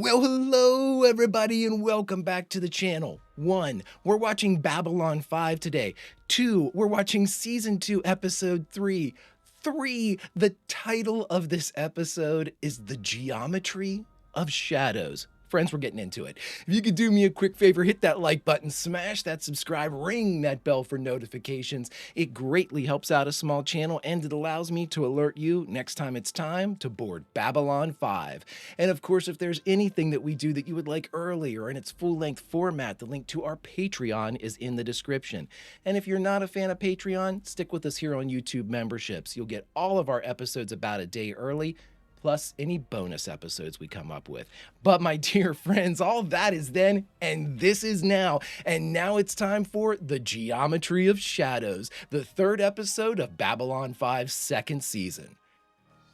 Well, hello everybody and welcome back to the channel. 1, we're watching Babylon 5 today. 2, we're watching Season 2, Episode 3. 3, the title of this episode is The Geometry of Shadows. Friends, we're getting into it. If you could do me a quick favor, hit that like button, smash that subscribe, ring that bell for notifications. It greatly helps out a small channel and it allows me to alert you next time it's time to board Babylon 5. And of course, if there's anything that we do that you would like earlier in its full-length format, the link to our Patreon is in the description. And if you're not a fan of Patreon, stick with us here on YouTube memberships. You'll get all of our episodes about a day early, plus any bonus episodes we come up with. But my dear friends, all that is then, and this is now. And now it's time for The Geometry of Shadows, the 3rd episode of Babylon 5's 2nd season.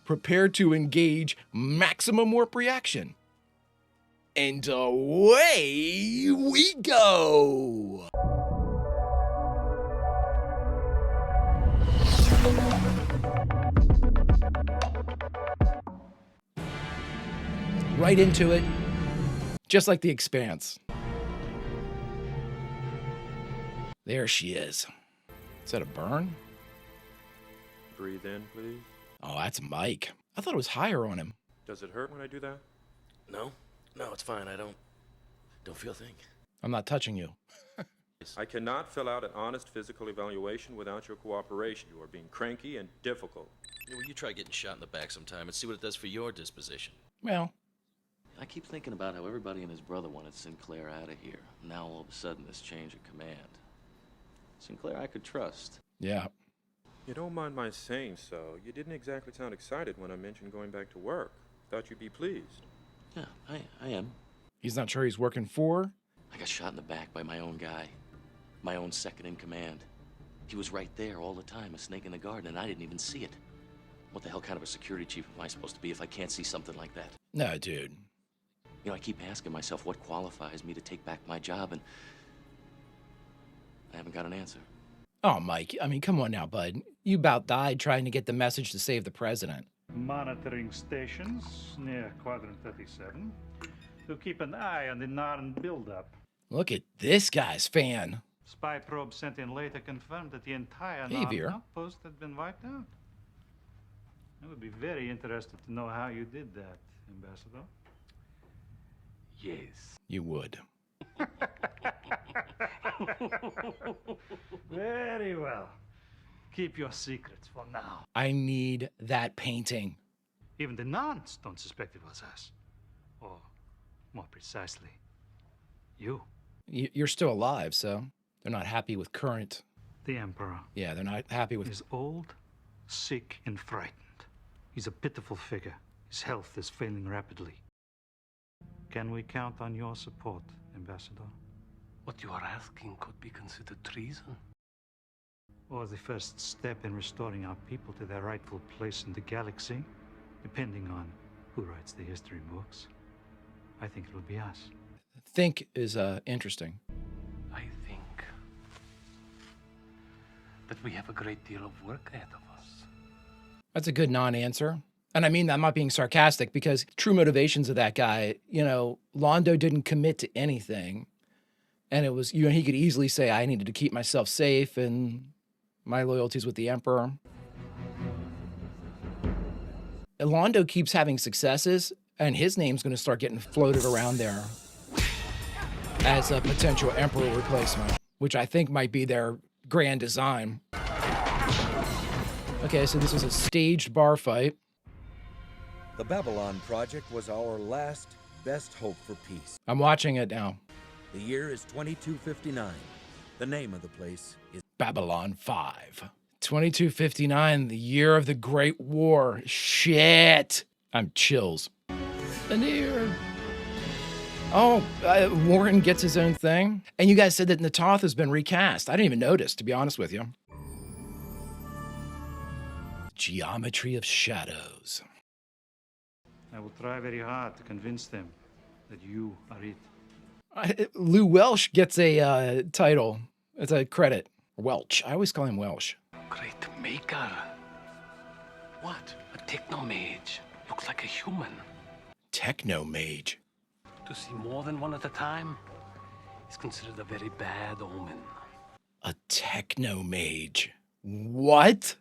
Prepare to engage maximum warp reaction. And away we go! Right into it, just like The Expanse. There she is. Is that a burn? Breathe in, please. Oh, that's Mike. I thought it was higher on him. Does it hurt when I do that? No, it's fine. I don't feel a thing. I'm not touching you. I cannot fill out an honest physical evaluation without your cooperation. You are being cranky and difficult. Well, you try getting shot in the back sometime and see what it does for your disposition. Well, I keep thinking about how everybody and his brother wanted Sinclair out of here. Now all of a sudden this change of command. Sinclair I could trust. yeah. You don't mind my saying so. You didn't exactly sound excited when I mentioned going back to work. Thought you'd be pleased. Yeah, I am. He's not sure he's working for. I got shot in the back by my own guy. My own second in command. He was right there all the time, a snake in the garden, and I didn't even see it. What the hell kind of a security chief am I supposed to be if I can't see something like that? No, dude. You know, I keep asking myself what qualifies me to take back my job, and I haven't got an answer. Oh, Mike, I mean, come on now, bud. You about died trying to get the message to save the president. Monitoring stations near Quadrant 37 to keep an eye on the Narn buildup. Look at this guy's fan. Spy probe sent in later confirmed that the entire Hey, Narn Veer. outpost had been wiped out. I would be very interested to know how you did that, Ambassador. Yes. You would. Very well. Keep your secrets for now. I need that painting. Even the Narns don't suspect it was us. Or, more precisely, you. You're still alive, so they're not happy with current. The Emperor. Yeah, they're not happy with. He's old, sick, and frightened. He's a pitiful figure. His health is failing rapidly. Can we count on your support, Ambassador? What you are asking could be considered treason. Or the first step in restoring our people to their rightful place in the galaxy, depending on who writes the history books. I think it will be us. Think is interesting. I think that we have a great deal of work ahead of us. That's a good non-answer. And I mean, I'm not being sarcastic because true motivations of that guy, you know, Londo didn't commit to anything. And it was, you know, he could easily say, I needed to keep myself safe and my loyalties with the Emperor. And Londo keeps having successes and his name's going to start getting floated around there as a potential Emperor replacement, which I think might be their grand design. Okay, so this is a staged bar fight. The Babylon Project was our last best hope for peace. I'm watching it now. The year is 2259. The name of the place is Babylon 5. 2259, the year of the Great War. Shit. I'm chills. Anir. Oh, Warren gets his own thing. And you guys said that Natoth has been recast. I didn't even notice, to be honest with you. Geometry of Shadows. I will try very hard to convince them that you are it. Lou Welsh gets a title. It's a credit. Welch. I always call him Welsh. Great maker. What? A technomage. Looks like a human. Techno mage. To see more than one at a time is considered a very bad omen. A techno mage. What?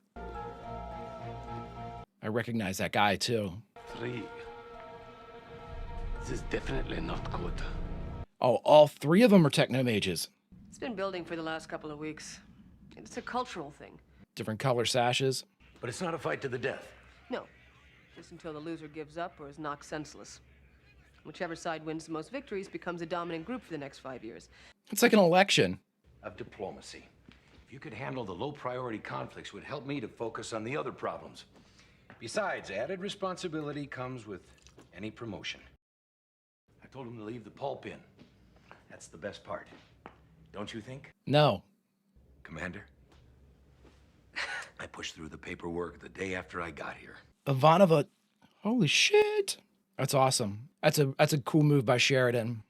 I recognize that guy too. 3. This is definitely not good. Oh, all 3 of them are techno mages. It's been building for the last couple of weeks. It's a cultural thing. Different color sashes. But it's not a fight to the death. No, just until the loser gives up or is knocked senseless. Whichever side wins the most victories becomes a dominant group for the next 5 years. It's like an election. Of diplomacy. If you could handle the low-priority conflicts, it would help me to focus on the other problems. Besides, added responsibility comes with any promotion. I told him to leave the pulp in. That's the best part. Don't you think? No. Commander? I pushed through the paperwork the day after I got here. Ivanova. Holy shit. That's awesome. That's a cool move by Sheridan.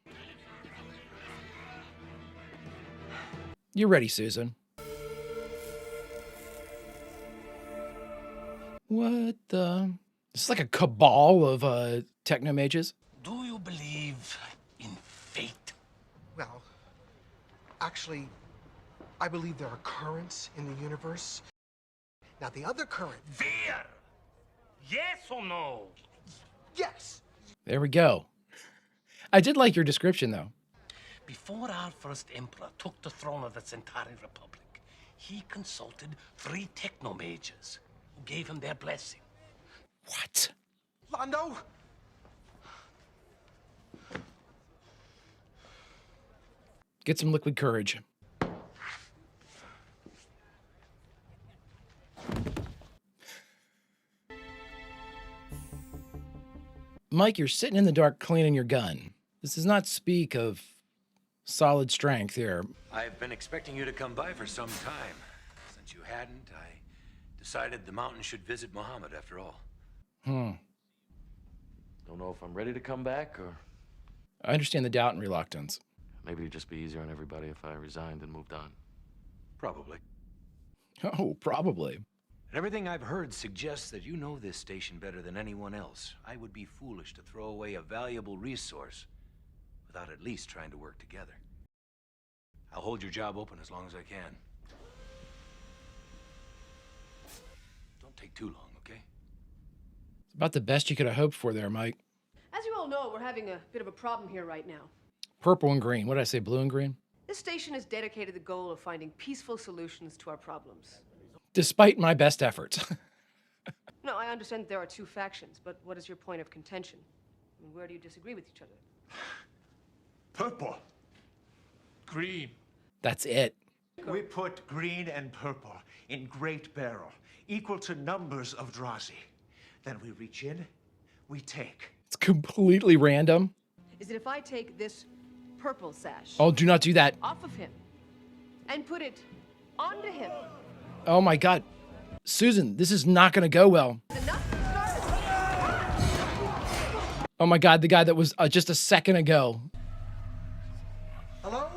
You're ready, Susan. What the? This is like a cabal of techno mages. Do you believe in fate? Well, actually, I believe there are currents in the universe. Now, the other current... Fear! Yes or no? Yes! There we go. I did like your description, though. Before our first emperor took the throne of the Centauri Republic, he consulted 3 technomages who gave him their blessing. What? Londo! Get some liquid courage. Mike, you're sitting in the dark cleaning your gun. This does not speak of solid strength here. I've been expecting you to come by for some time. Since you hadn't, I decided the mountain should visit Muhammad after all. Don't know if I'm ready to come back, or I understand the doubt and reluctance. maybe it'd just be easier on everybody if I resigned and moved on. Probably. Oh, probably. And everything I've heard suggests that you know this station better than anyone else. I would be foolish to throw away a valuable resource without at least trying to work together. I'll hold your job open as long as I can. Don't take too long, okay? It's about the best you could have hoped for there, Mike. As you all know, we're having a bit of a problem here right now. Purple and green. What did I say, blue and green? This station is dedicated to the goal of finding peaceful solutions to our problems. Despite my best efforts. No, I understand that there are 2 factions, but what is your point of contention? I mean, where do you disagree with each other? Purple. Green. That's it. We put green and purple in great barrel, equal to numbers of Drazi. Then we reach in, we take. It's completely random. Is it if I take this purple sash Oh, do not do that. off of him and put it onto him? Oh my God. Susan, this is not going to go well. Oh my God, the guy that was just a second ago. Hello?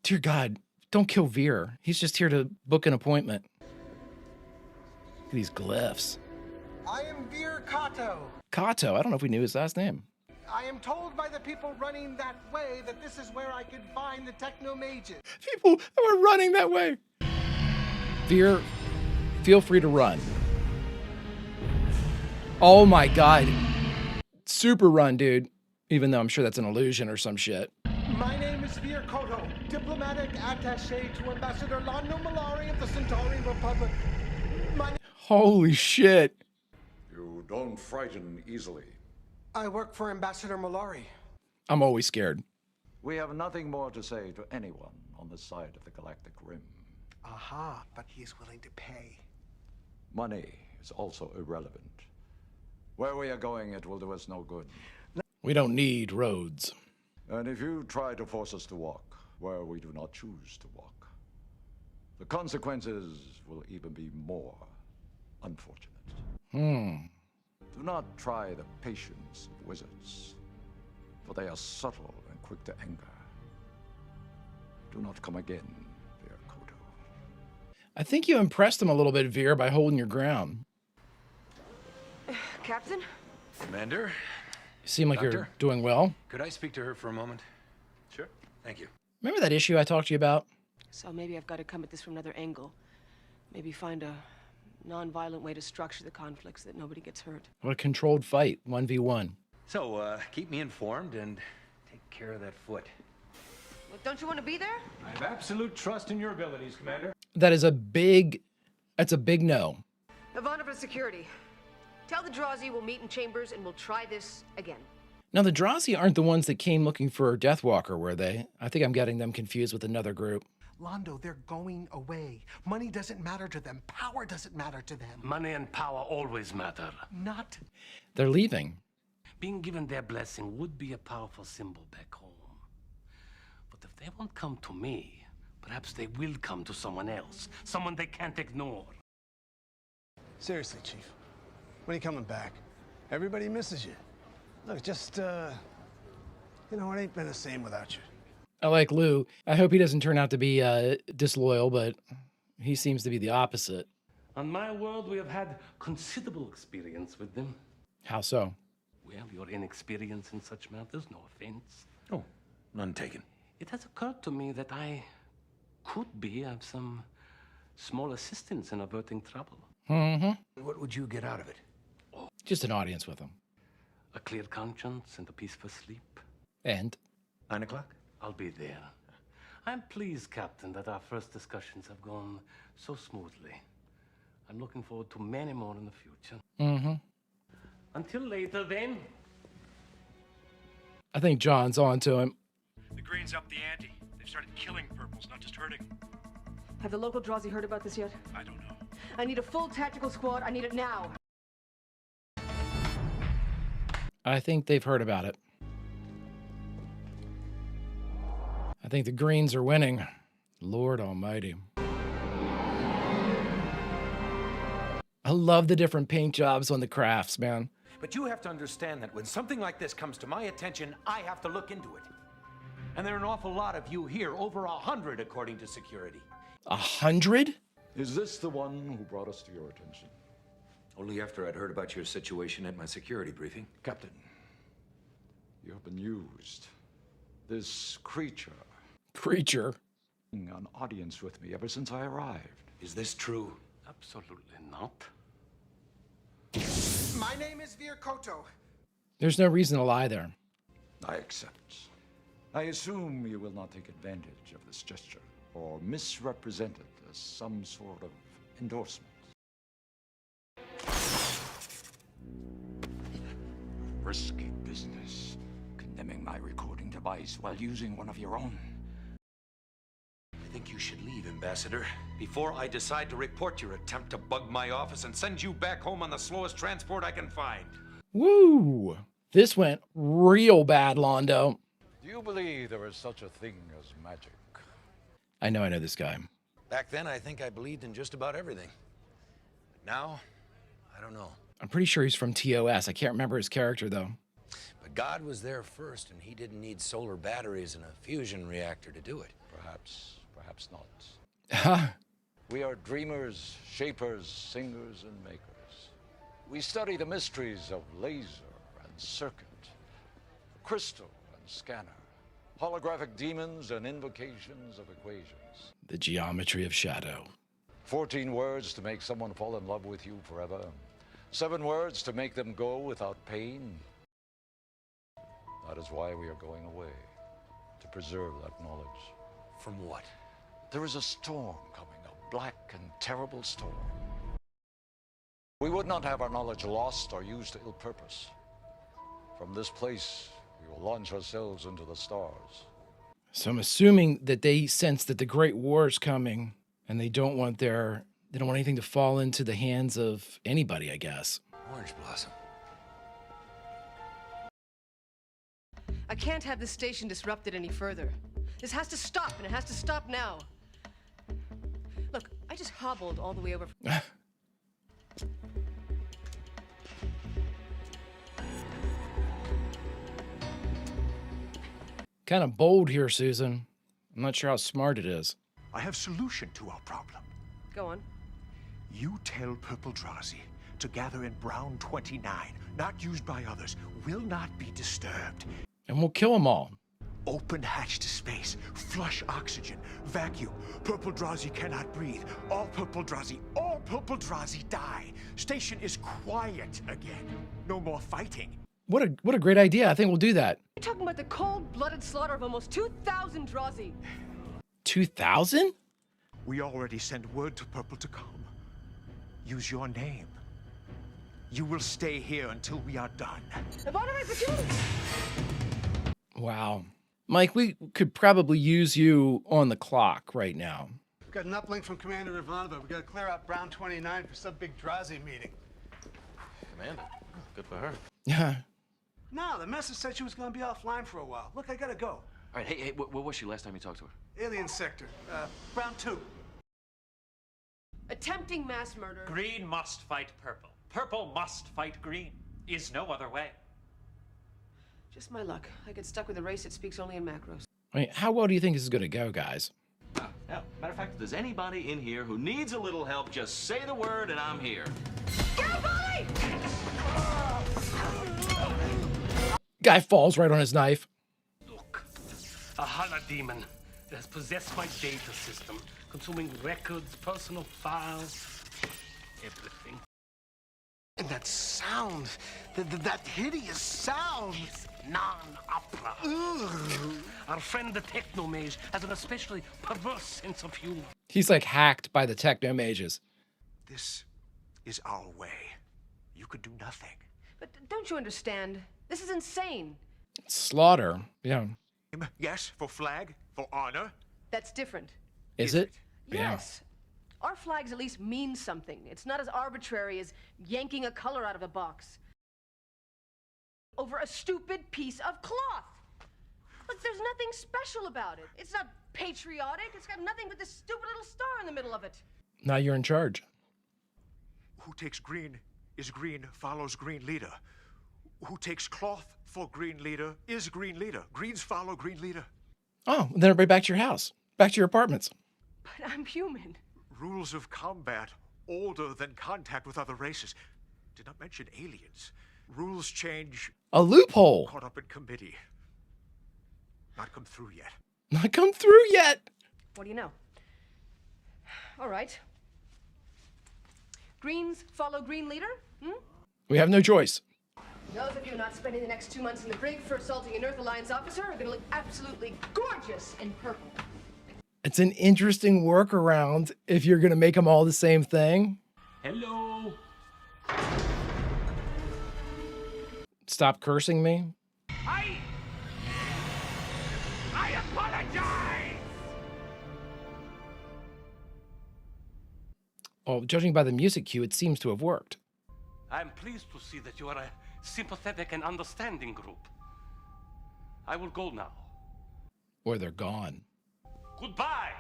Dear God, don't kill Veer. He's just here to book an appointment. Look at these glyphs. I am Veer Kato. Kato, I don't know if we knew his last name. I am told by the people running that way that this is where I could find the techno mages. People that were running that way. Veer, feel free to run. Oh my God. Super run, dude. Even though I'm sure that's an illusion or some shit. My name is Veer Koto, diplomatic attaché to Ambassador Londo Malari of the Centauri Republic. Holy shit. You don't frighten easily. I work for Ambassador Malari. I'm always scared. We have nothing more to say to anyone on this side of the Galactic Rim. Aha, but he is willing to pay. Money is also irrelevant. Where we are going, it will do us no good. We don't need roads. And if you try to force us to walk where we do not choose to walk, the consequences will even be more unfortunate. Do not try the patience of wizards, for they are subtle and quick to anger. Do not come again, Veer Koto. I think you impressed him a little bit, Veer, by holding your ground. Captain, Commander? You seem like you're doing well. Could I speak to her for a moment? Sure. Thank you. Remember that issue I talked to you about? So maybe I've got to come at this from another angle. Maybe find a non-violent way to structure the conflict so that nobody gets hurt. What a controlled fight, 1v1. So, keep me informed and take care of that foot. Well, don't you want to be there? I have absolute trust in your abilities, Commander. That's a big no. Ivana for security. Tell the Drazi we'll meet in chambers and we'll try this again. Now, the Drazi aren't the ones that came looking for Deathwalker, were they? I think I'm getting them confused with another group. Londo, they're going away. Money doesn't matter to them. Power doesn't matter to them. Money and power always matter. Not. They're leaving. Being given their blessing would be a powerful symbol back home. But if they won't come to me, perhaps they will come to someone else. Someone they can't ignore. Seriously, Chief. When are you coming back? Everybody misses you. Look, just, you know, it ain't been the same without you. I like Lou. I hope he doesn't turn out to be disloyal, but he seems to be the opposite. On my world, we have had considerable experience with them. How so? Well, your inexperience in such matters, no offense. Oh, none taken. It has occurred to me that I could be of some small assistance in averting trouble. Mm-hmm. What would you get out of it? Just an audience with him. A clear conscience and a peaceful sleep. And? 9 o'clock? I'll be there. I'm pleased, Captain, that our first discussions have gone so smoothly. I'm looking forward to many more in the future. Mm-hmm. Until later, then. I think John's on to him. The Green's up the ante. They've started killing purples, not just hurting them. Have the local Drazi heard about this yet? I don't know. I need a full tactical squad. I need it now. I think they've heard about it. I think the Greens are winning. Lord almighty. I love the different paint jobs on the crafts, man. But you have to understand that when something like this comes to my attention, I have to look into it. And there are an awful lot of you here, over 100 according to security. 100? Is this the one who brought us to your attention? Only after I'd heard about your situation at my security briefing. Captain, you have been used. This creature. Creature? An audience with me ever since I arrived. Is this true? Absolutely not. My name is Vir Koto. There's no reason to lie there. I accept. I assume you will not take advantage of this gesture or misrepresent it as some sort of endorsement. Risky business, condemning my recording device while using one of your own. I think you should leave, Ambassador, before I decide to report your attempt to bug my office and send you back home on the slowest transport I can find. Woo! This went real bad, Londo. Do you believe there is such a thing as magic? I know this guy. Back then, I think I believed in just about everything. But now, I don't know. I'm pretty sure he's from TOS. I can't remember his character, though. But God was there first, and he didn't need solar batteries and a fusion reactor to do it. Perhaps, perhaps not. Huh? We are dreamers, shapers, singers, and makers. We study the mysteries of laser and circuit, crystal and scanner, holographic demons and invocations of equations. The geometry of shadow. 14 words to make someone fall in love with you forever. 7 words to make them go without pain. That is why we are going away, to preserve that knowledge. From what? There is a storm coming, a black and terrible storm. We would not have our knowledge lost or used to ill purpose. From this place, we will launch ourselves into the stars. So I'm assuming that they sense that the Great War is coming, and they don't want anything to fall into the hands of anybody, I guess. Orange Blossom. I can't have this station disrupted any further. This has to stop, and it has to stop now. Look, I just hobbled all the way over. Kind of bold here, Susan. I'm not sure how smart it is. I have solution to our problem. Go on. You tell Purple Drazi to gather in Brown 29, not used by others, will not be disturbed. And we'll kill them all. Open hatch to space, flush oxygen, vacuum. Purple Drazi cannot breathe. All Purple Drazi die. Station is quiet again. No more fighting. What a great idea. I think we'll do that. You're talking about the cold-blooded slaughter of almost 2,000 Drazi. 2,000? We already send word to Purple to come. Use your name. You will stay here until we are done. Wow. Mike, we could probably use you on the clock right now. We've got an uplink from Commander Ivanova. We've got to clear out Brown 29 for some big Drazi meeting. Commander, good for her. Yeah. No, the message said she was going to be offline for a while. Look, I got to go. All right, hey, where was she last time you talked to her? Alien sector, Brown 2. Attempting mass murder. Green must fight purple. Purple must fight green. Is no other way. Just my luck. I get stuck with a race that speaks only in macros. I mean, how well do you think this is going to go, guys? Yeah, matter of fact, if there's anybody in here who needs a little help, just say the word and I'm here. Garibaldi! Guy falls right on his knife. Look, a holodemon that has possessed my data system, consuming records, personal files, everything. And that sound, that hideous sound. It's non-opera. Our friend the Technomage has an especially perverse sense of humor. He's like hacked by the techno mages. This is our way. You could do nothing. But don't you understand? This is insane. Slaughter. Yeah. Yes, for flag, for honor. That's different. Is it? Yes. Our flags at least mean something. It's not as arbitrary as yanking a color out of a box over a stupid piece of cloth. Look, there's nothing special about it. It's not patriotic. It's got nothing but this stupid little star in the middle of it. Now you're in charge. Who takes green is green, follows green leader. Who takes cloth for green leader is green leader. Greens follow green leader. Oh, then everybody back to your house. Back to your apartments. But I'm human. Rules of combat older than contact with other races. Did not mention aliens. Rules change. A loophole. Caught up in committee. Not come through yet. Not come through yet. What do you know? All right. Greens follow green leader? We have no choice. Those of you not spending the next 2 months in the brig for assaulting an Earth Alliance officer are going to look absolutely gorgeous in purple. It's an interesting workaround if you're going to make them all the same thing. Hello. Stop cursing me. I apologize. Well, judging by the music cue, it seems to have worked. I'm pleased to see that you are a sympathetic and understanding group. I will go now. Or they're gone. Goodbye.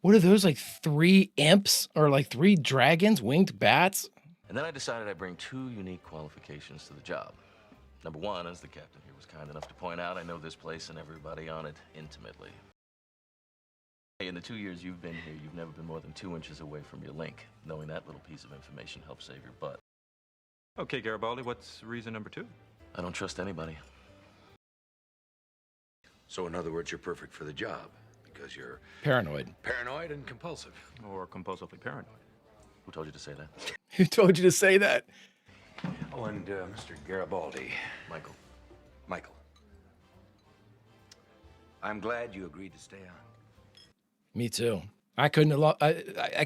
What are those, like 3 imps or like 3 dragons, winged bats? And then I decided I'd bring 2 unique qualifications to the job. Number 1, as the captain here was kind enough to point out, I know this place and everybody on it intimately. In the 2 years you've been here, you've never been more than 2 inches away from your link. Knowing that little piece of information helps save your butt. Okay, Garibaldi, what's reason number 2? I don't trust anybody. So in other words, you're perfect for the job because you're Paranoid. paranoid and compulsive. Or compulsively paranoid. Who told you to say that? Who told you to say that? Oh, and Mr. Garibaldi. Michael. Michael. I'm glad you agreed to stay on. Me too. I couldn't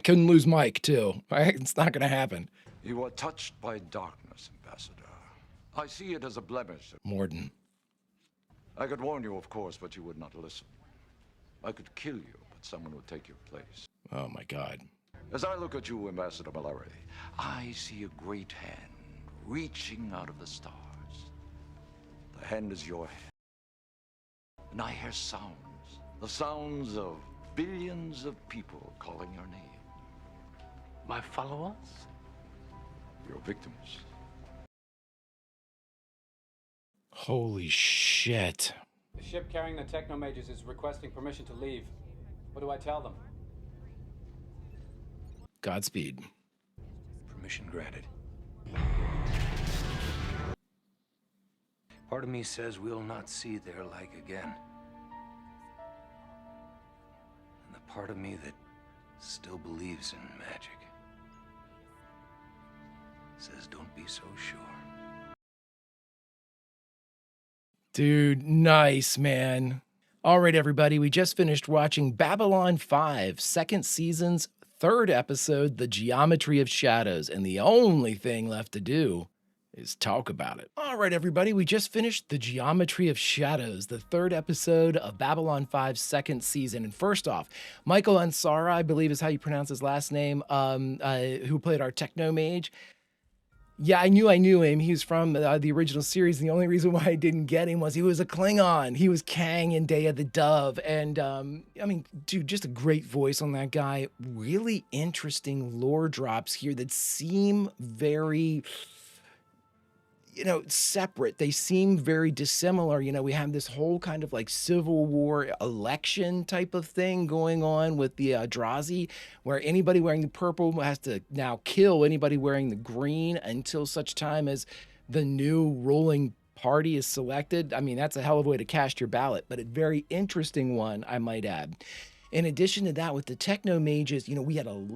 couldn't lose Mike too. It's not going to happen. You are touched by darkness, Ambassador. I see it as a blemish. Morden. I could warn you, of course, but you would not listen. I could kill you, but someone would take your place. Oh my God. As I look at you, Ambassador Mallory, I see a great hand reaching out of the stars. The hand is your hand. And I hear sounds, the sounds of billions of people calling your name. My followers? Your victims. Holy shit. The ship carrying the technomages is requesting permission to leave. What do I tell them? Godspeed. Permission granted. Part of me says we'll not see their like again. And the part of me that still believes in magic says don't be so sure. Dude, nice, man. All right, everybody, we just finished watching Babylon 5, second season's third episode, The Geometry of Shadows, and the only thing left to do is talk about it. All right, everybody, we just finished The Geometry of Shadows, the third episode of Babylon 5's second season. And first off, Michael Ansara, I believe is how you pronounce his last name, who played our techno mage. Yeah, I knew him. He was from the original series. And the only reason why I didn't get him was he was a Klingon. He was Kang in Day of the Dove. And I mean, dude, just a great voice on that guy. Really interesting lore drops here that seem very, separate. They seem very dissimilar. We have this whole kind of like Civil War election type of thing going on with the Drazi, where anybody wearing the purple has to now kill anybody wearing the green until such time as the new ruling party is selected. I mean, that's a hell of a way to cast your ballot, but a very interesting one, I might add. In addition to that, with the techno mages,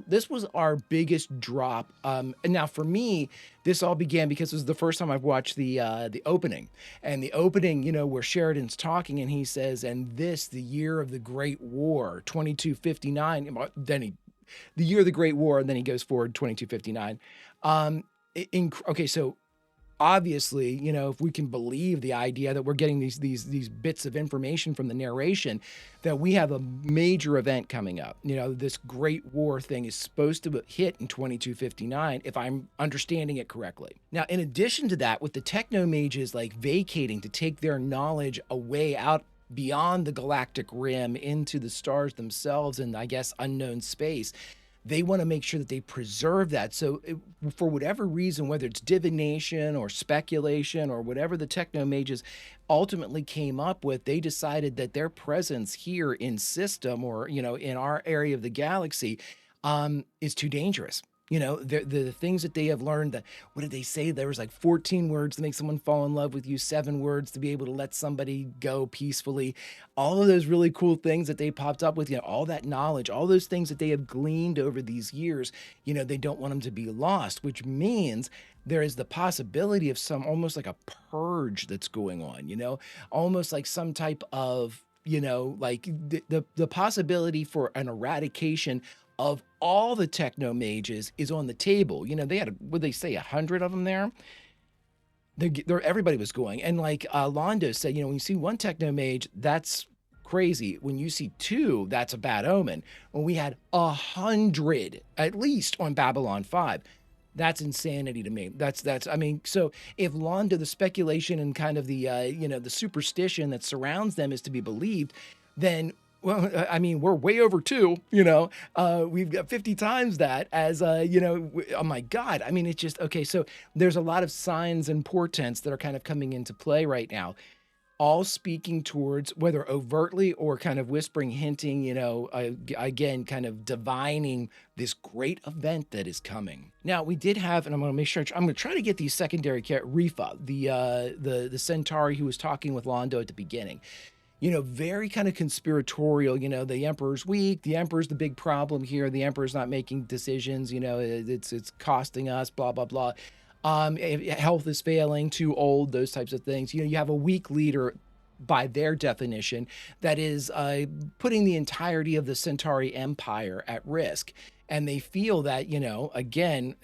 this was our biggest drop. And now for me, this all began because it was the first time I've watched the opening. And the opening, where Sheridan's talking and he says, "And this, the year of the Great War, 2259." The year of the Great War, and then he goes forward 2259. Okay, so obviously, if we can believe the idea that we're getting these bits of information from the narration, that we have a major event coming up. This Great War thing is supposed to hit in 2259, if I'm understanding it correctly. Now, in addition to that, with the techno mages like vacating to take their knowledge away out beyond the galactic rim into the stars themselves and I guess unknown space, they want to make sure that they preserve that. So for whatever reason, whether it's divination or speculation or whatever the techno mages ultimately came up with, they decided that their presence here in system or, in our area of the galaxy is too dangerous. The things that they have learned, that, what did they say? There was like 14 words to make someone fall in love with you, 7 words to be able to let somebody go peacefully. All of those really cool things that they popped up with, all that knowledge, all those things that they have gleaned over these years, they don't want them to be lost, which means there is the possibility of some, almost like a purge that's going on, almost like some type of, like the possibility for an eradication of all the techno mages is on the table. They had, would they say 100 of them there? Everybody was going. And like Londo said, when you see one techno mage, that's crazy. When you see 2, that's a bad omen. When we had 100, at least on Babylon 5, that's insanity to me. I mean, so if Londo, the speculation and kind of the, the superstition that surrounds them is to be believed, then well, I mean, we're way over 2, we've got 50 times that as, oh my God. I mean, it's just, okay. So there's a lot of signs and portents that are kind of coming into play right now, all speaking towards, whether overtly or kind of whispering, hinting, again, kind of divining this great event that is coming. Now, we did have, and I'm going to make sure, I'm going to try to get the secondary character, Rifa, the Centauri who was talking with Londo at the beginning. Very kind of conspiratorial, the Emperor's weak, the Emperor's the big problem here, the Emperor's not making decisions, it's costing us, blah, blah, blah. Health is failing, too old, those types of things. You have a weak leader by their definition that is putting the entirety of the Centauri Empire at risk. And they feel that, again,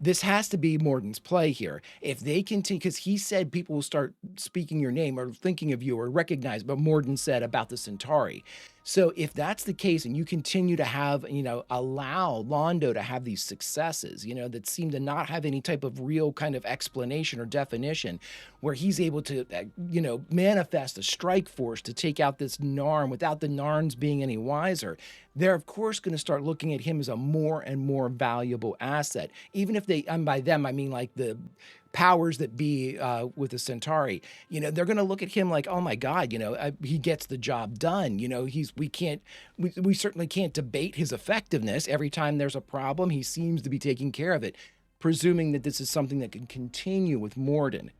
this has to be Morden's play here. If they continue, because he said people will start speaking your name or thinking of you or recognize what Morden said about the Centauri. So if that's the case and you continue to have, allow Londo to have these successes, that seem to not have any type of real kind of explanation or definition, where he's able to, manifest a strike force to take out this Narn without the Narns being any wiser, they're of course going to start looking at him as a more and more valuable asset. Even if they, and by them, I mean like the powers that be with the Centauri, you know, they're going to look at him like, oh my God, you know, he gets the job done. You know, we certainly can't debate his effectiveness. Every time there's a problem, he seems to be taking care of it, presuming that this is something that can continue with Morden.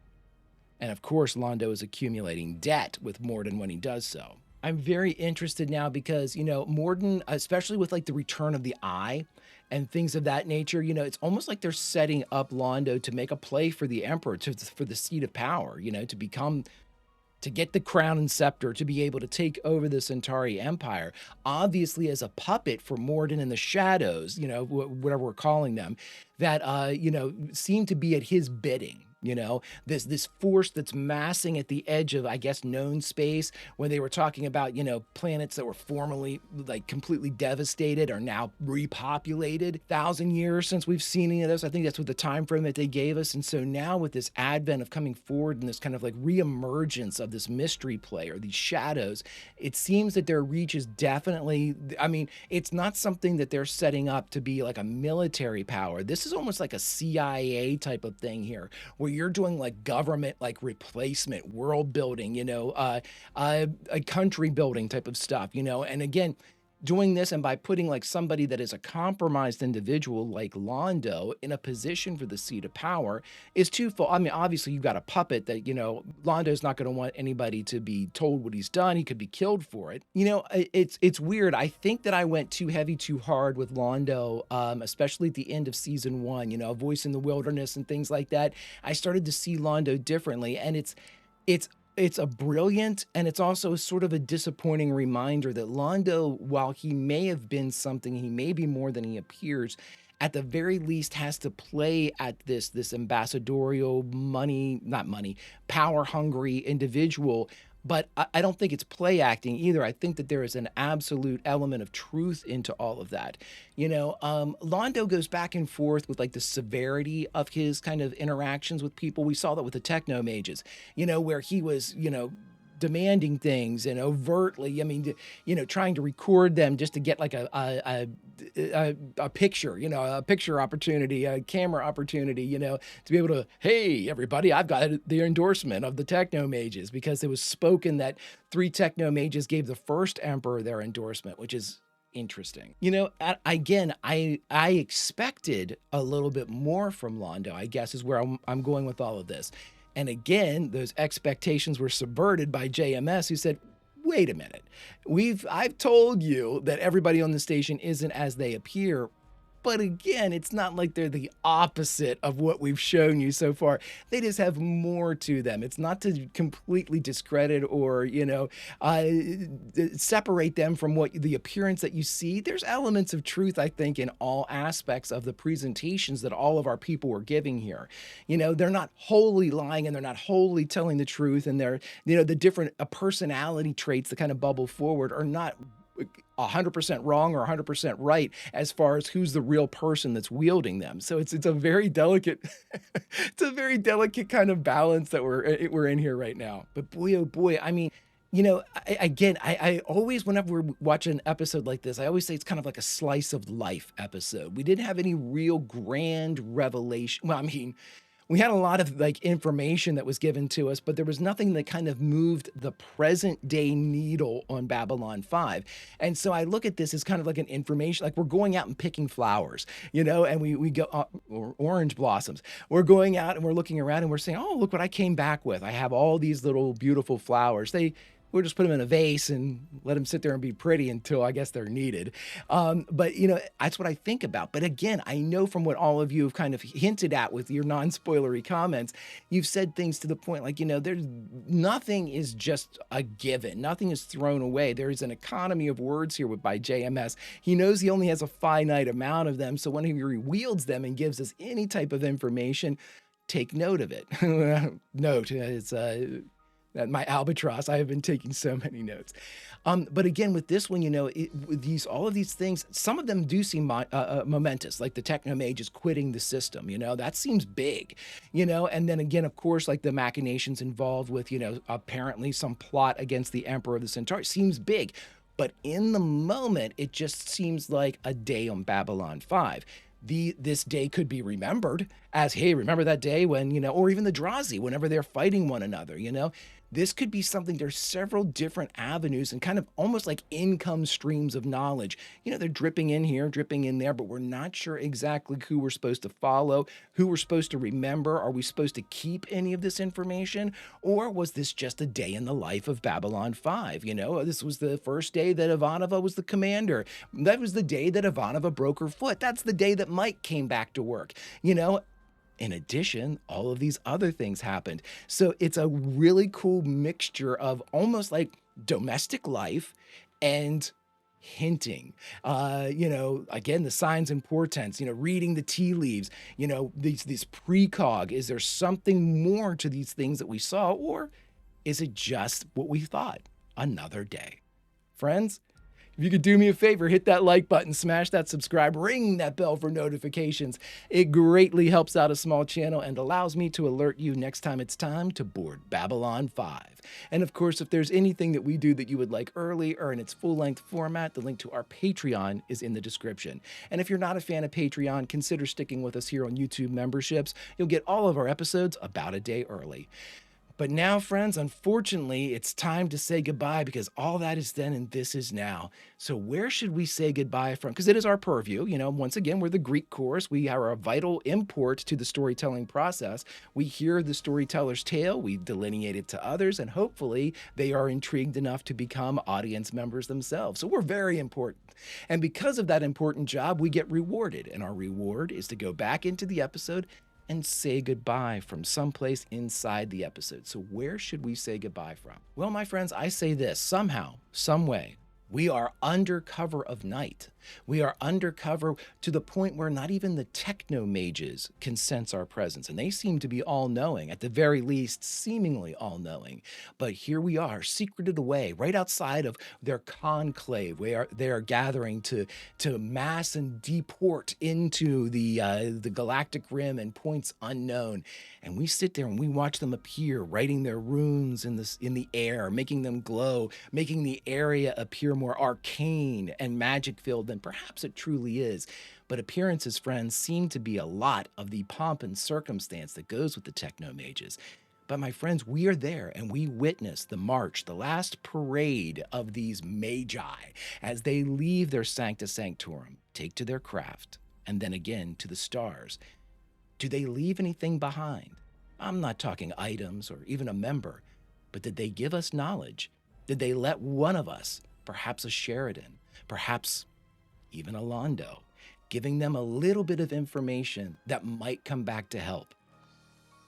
And of course, Londo is accumulating debt with Morden when he does so. I'm very interested now because, you know, Morden, especially with like the return of the eye and things of that nature, you know, it's almost like they're setting up Londo to make a play for the Emperor, for the seat of power, you know, to get the crown and scepter, to be able to take over the Centauri Empire, obviously as a puppet for Morden and the Shadows, you know, whatever we're calling them, that, you know, seem to be at his bidding. You know, this force that's massing at the edge of, I guess, known space, when they were talking about, you know, planets that were formerly like completely devastated are now repopulated. 1,000 years since we've seen any of this. I think that's what the time frame that they gave us. And so now with this advent of coming forward and this kind of like reemergence of this mystery player, these shadows, it seems that their reach is definitely, I mean, it's not something that they're setting up to be like a military power. This is almost like a CIA type of thing here, where you're doing like government, like replacement, world building, you know, a country building type of stuff, you know. And again, doing this and by putting like somebody that is a compromised individual like Londo in a position for the seat of power is twofold. I mean, obviously you've got a puppet that, you know, Londo's not going to want anybody to be told what he's done. He could be killed for it. You know, it's weird. I think that I went too heavy, too hard with Londo, especially at the end of season 1, you know, A Voice in the Wilderness and things like that. I started to see Londo differently, and it's a brilliant, and it's also sort of a disappointing reminder that Londo, while he may have been something, he may be more than he appears, at the very least has to play at this ambassadorial power hungry individual. But I don't think it's play acting either. I think that there is an absolute element of truth into all of that. You know, Londo goes back and forth with like the severity of his kind of interactions with people. We saw that with the techno mages, you know, where he was, you know, demanding things and overtly, I mean, you know, trying to record them just to get like a picture, you know, a picture opportunity, a camera opportunity, you know, to be able to, hey, everybody, I've got the endorsement of the techno mages, because it was spoken that 3 techno mages gave the first emperor their endorsement, which is interesting. You know, again, I expected a little bit more from Londo, I guess, is where I'm going with all of this. And again, those expectations were subverted by JMS, who said, wait a minute, I've told you that everybody on the station isn't as they appear. But again, it's not like they're the opposite of what we've shown you so far. They just have more to them. It's not to completely discredit or, you know, separate them from what the appearance that you see. There's elements of truth, I think, in all aspects of the presentations that all of our people were giving here. You know, they're not wholly lying and they're not wholly telling the truth. And they're, you know, the different personality traits that kind of bubble forward are not 100% wrong or 100% right as far as who's the real person that's wielding them. So it's a very delicate, it's a very delicate kind of balance that we're in here right now. But boy, oh boy, I mean, you know, I always, whenever we're watching an episode like this, I always say it's kind of like a slice of life episode. We didn't have any real grand revelation. Well, I mean, we had a lot of like information that was given to us, but there was nothing that kind of moved the present day needle on Babylon 5. And so I look at this as kind of like an information, like we're going out and picking flowers, you know, and we go, or orange blossoms. We're going out and we're looking around and we're saying, oh, look what I came back with. I have all these little beautiful flowers. We'll just put them in a vase and let them sit there and be pretty until I guess they're needed. But, you know, that's what I think about. But again, I know from what all of you have kind of hinted at with your non-spoilery comments, you've said things to the point like, you know, nothing is just a given. Nothing is thrown away. There is an economy of words here by JMS. He knows he only has a finite amount of them. So when he wields them and gives us any type of information, take note of it. Note, it's my albatross. I have been taking so many notes. But again, with this one, you know, with all of these things, some of them do seem momentous, like the technomage is quitting the system, you know, that seems big, you know, and then again, of course, like the machinations involved with, you know, apparently some plot against the Emperor of the Centauri seems big. But in the moment, it just seems like a day on Babylon 5. this day could be remembered as, hey, remember that day when, or even the Drazi, whenever they're fighting one another, this could be something. There's several different avenues and kind of almost like income streams of knowledge. They're dripping in here, dripping in there, but we're not sure exactly who we're supposed to follow, who we're supposed to remember. Are we supposed to keep any of this information? Or was this just a day in the life of Babylon 5? This was the first day that Ivanova was the commander. That was the day that Ivanova broke her foot. That's the day that Mike came back to work. In addition, all of these other things happened. So it's a really cool mixture of almost like domestic life and hinting, again, the signs and portents, reading the tea leaves, these precog. Is there something more to these things that we saw, or is it just what we thought? Another day. Friends, if you could do me a favor, hit that like button, smash that subscribe, ring that bell for notifications. It greatly helps out a small channel and allows me to alert you next time it's time to board Babylon 5. And of course, if there's anything that we do that you would like early or in its full-length format, the link to our Patreon is in the description. And if you're not a fan of Patreon, consider sticking with us here on YouTube memberships. You'll get all of our episodes about a day early. But now, friends, unfortunately, it's time to say goodbye because all that is then and this is now. So where should we say goodbye from? Because it is our purview. Once again, we're the Greek chorus. We are a vital import to the storytelling process. We hear the storyteller's tale, we delineate it to others, and hopefully they are intrigued enough to become audience members themselves. So we're very important. And because of that important job, we get rewarded. And our reward is to go back into the episode and say goodbye from someplace inside the episode. So where should we say goodbye from? Well, my friends, I say this: somehow, some way, we are under cover of night. We are undercover to the point where not even the techno mages can sense our presence. And they seem to be all-knowing, at the very least, seemingly all-knowing. But here we are, secreted away, right outside of their conclave. They are gathering to mass and deport into the galactic rim and points unknown. And we sit there and we watch them appear, writing their runes in the air, making them glow, making the area appear more arcane and magic-filled than perhaps it truly is. But appearances, friends, seem to be a lot of the pomp and circumstance that goes with the techno mages. But my friends, we are there and we witness the march, the last parade of these magi as they leave their Sancta Sanctorum, take to their craft, and then again to the stars. Do they leave anything behind? I'm not talking items or even a member, but did they give us knowledge? Did they let one of us, perhaps a Sheridan, perhaps even a Londo, giving them a little bit of information that might come back to help?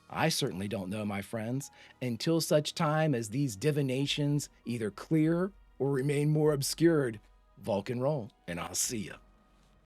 I certainly don't know, my friends, until such time as these divinations either clear or remain more obscured. Vulcan roll, and I'll see you.